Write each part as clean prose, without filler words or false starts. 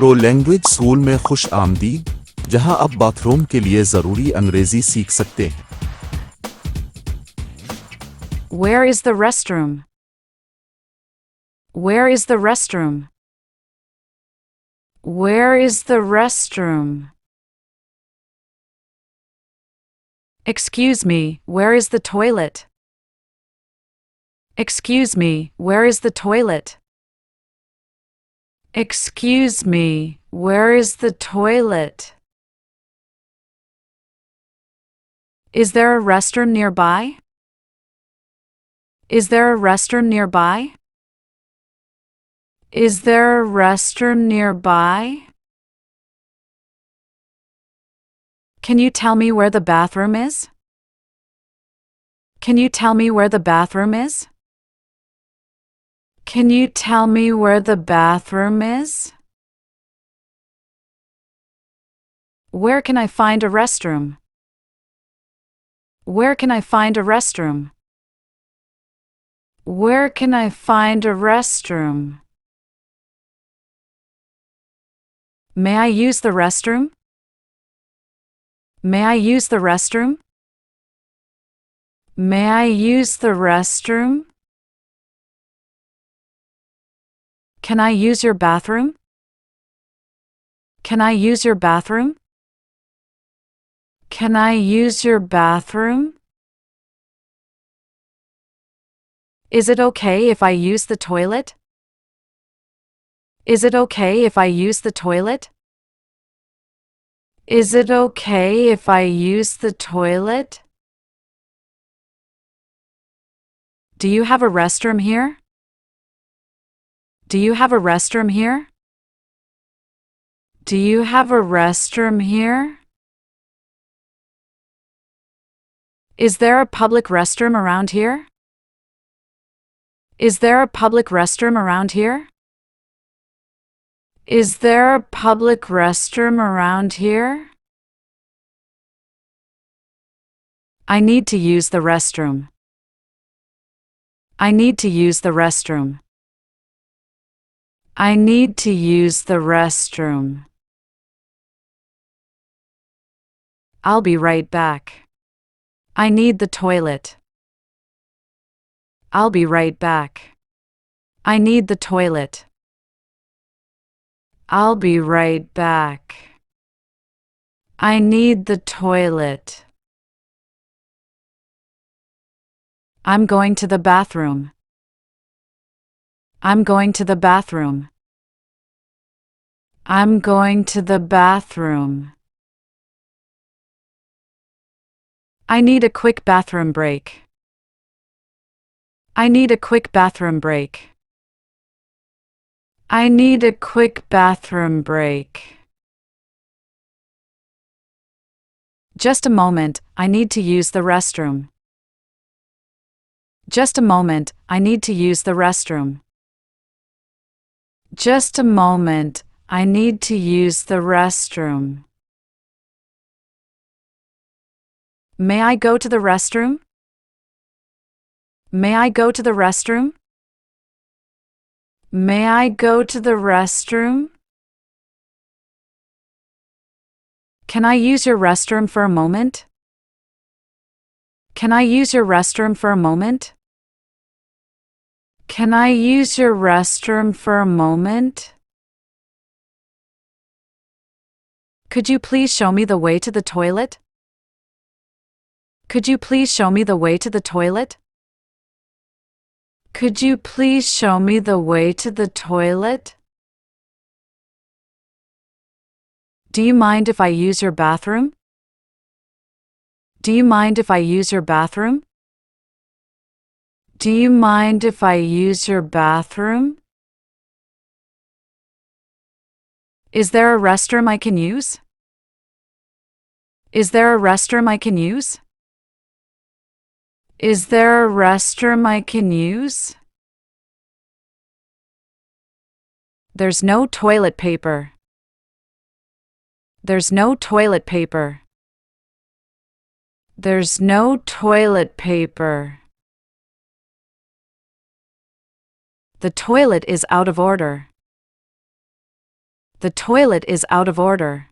پرو language school میں خوش آمدید، جہاں آپ باتھ روم کے لیے ضروری انگریزی سیکھ سکتے ہیں۔ Where is the restroom? Where is the restroom? Where is the restroom? Excuse me, where is the toilet? Excuse me, where is the toilet? Excuse me, where is the toilet? Is there a restroom nearby? Is there a restroom nearby? Is there a restroom nearby? Can you tell me where the bathroom is? Can you tell me where the bathroom is? Can you tell me where the bathroom is? Where can I find a restroom? Where can I find a restroom? Where can I find a restroom? May I use the restroom? May I use the restroom? May I use the restroom? Can I use your bathroom? Can I use your bathroom? Can I use your bathroom? Is it okay if I use the toilet? Is it okay if I use the toilet? Is it okay if I use the toilet? Do you have a restroom here? Do you have a restroom here? Do you have a restroom here? Is there a public restroom around here? Is there a public restroom around here? Is there a public restroom around here? I need to use the restroom. I need to use the restroom. I need to use the restroom. I'll be right back. I need the toilet. I'll be right back. I need the toilet. I'll be right back. I need the toilet. I'm going to the bathroom. I'm going to the bathroom. I'm going to the bathroom. I need a quick bathroom break. I need a quick bathroom break. I need a quick bathroom break. Just a moment, I need to use the restroom. Just a moment, I need to use the restroom. Just a moment, I need to use the restroom. May I go to the restroom? May I go to the restroom? May I go to the restroom? Can I use your restroom for a moment? Can I use your restroom for a moment? Can I use your restroom for a moment? Could you please show me the way to the toilet? Could you please show me the way to the toilet? Could you please show me the way to the toilet? Do you mind if I use your bathroom? Do you mind if I use your bathroom? Do you mind if I use your bathroom? Is there a restroom I can use? Is there a restroom I can use? Is there a restroom I can use? There's no toilet paper. There's no toilet paper. There's no toilet paper. The toilet is out of order. The toilet is out of order.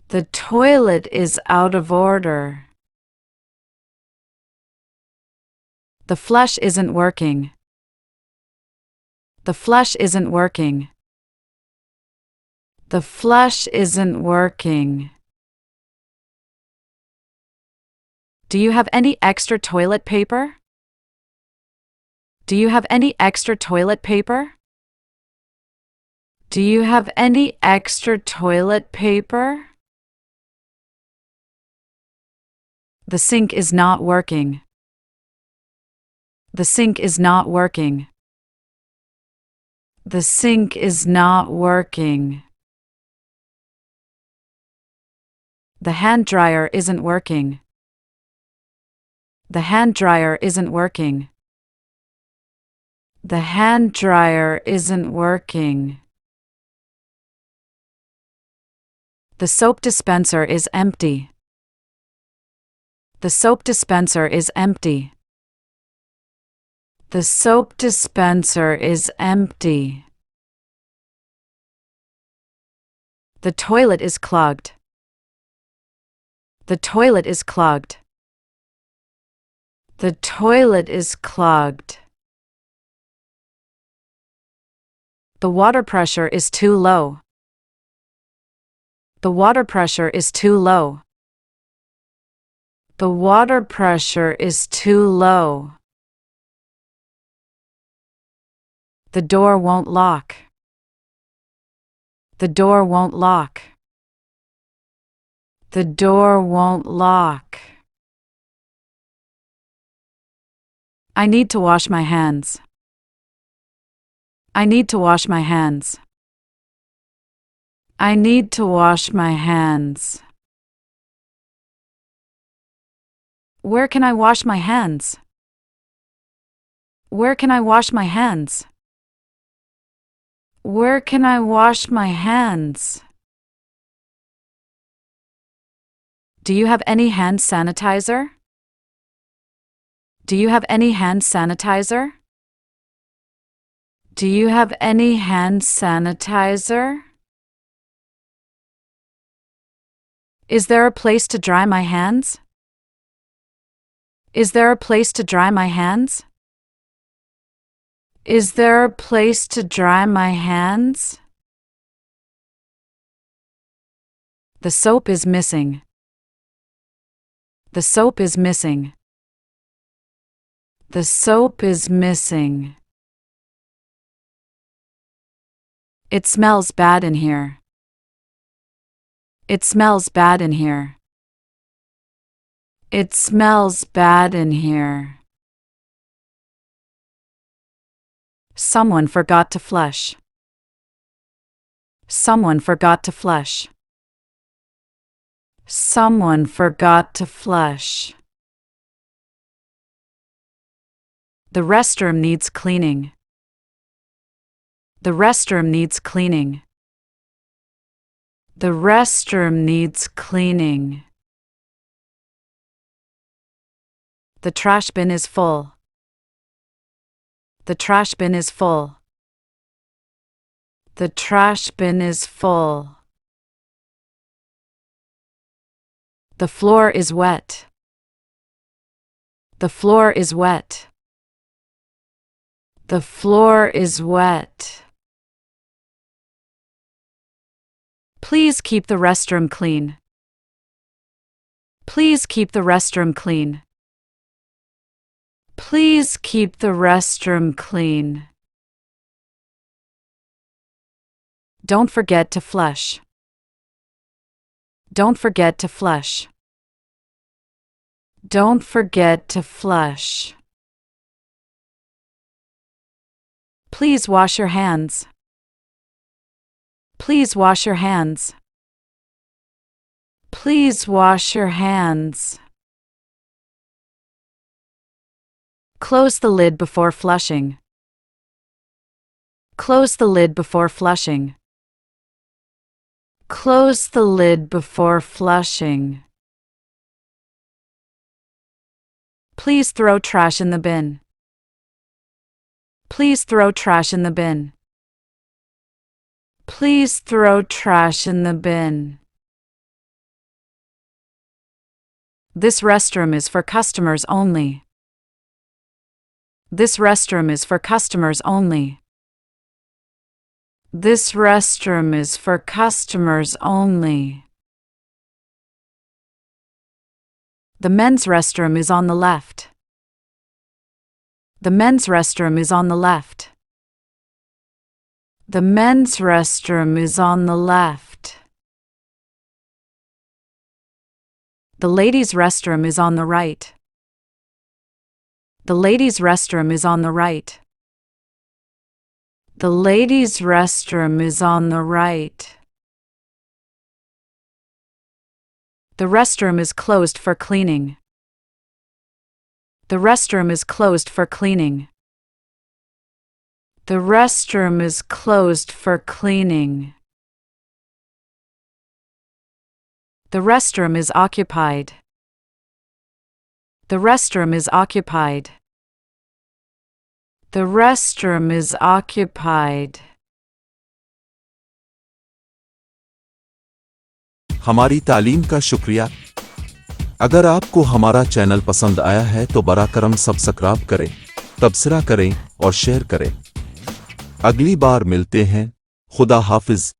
The toilet is out of order. The flush isn't working. The flush isn't working. The flush isn't working. Do you have any extra toilet paper? Do you have any extra toilet paper? Do you have any extra toilet paper? The sink is not working. The sink is not working. The sink is not working. The hand dryer isn't working. The hand dryer isn't working. The hand dryer isn't working. The soap dispenser is empty. The soap dispenser is empty. The soap dispenser is empty. The toilet is clogged. The toilet is clogged. The toilet is clogged. The water pressure is too low. The water pressure is too low. The water pressure is too low. The door won't lock. The door won't lock. The door won't lock. I need to wash my hands. I need to wash my hands. I need to wash my hands. Where can I wash my hands? Where can I wash my hands? Where can I wash my hands? Do you have any hand sanitizer? Do you have any hand sanitizer? Do you have any hand sanitizer? Is there a place to dry my hands? Is there a place to dry my hands? Is there a place to dry my hands? The soap is missing. The soap is missing. The soap is missing. It smells bad in here. It smells bad in here. It smells bad in here. Someone forgot to flush. Someone forgot to flush. Someone forgot to flush. The restroom needs cleaning. The restroom needs cleaning. The restroom needs cleaning. The trash bin is full. The trash bin is full. The trash bin is full. The floor is wet. The floor is wet. The floor is wet. Please keep the restroom clean. Please keep the restroom clean. Please keep the restroom clean. Don't forget to flush. Don't forget to flush. Don't forget to flush. Please wash your hands. Please wash your hands. Please wash your hands. Close the lid before flushing. Close the lid before flushing. Close the lid before flushing. Please throw trash in the bin. Please throw trash in the bin. Please throw trash in the bin. This restroom is for customers only. This restroom is for customers only. This restroom is for customers only. The men's restroom is on the left. The men's restroom is on the left. The men's restroom is on the left. The ladies' restroom is on the right. The ladies' restroom is on the right. The ladies' restroom is on the right. The restroom is closed for cleaning. The restroom is closed for cleaning. The restroom is closed for cleaning. The restroom is occupied. The restroom is occupied. The restroom is occupied. हमारी तालीम का शुक्रिया। अगर आपको हमारा channel पसंद आया है तो बरा करम सब्सक्राइब करें, तबसरा करें और शेयर करें। अगली बार मिलते हैं। खुदा हाफिज।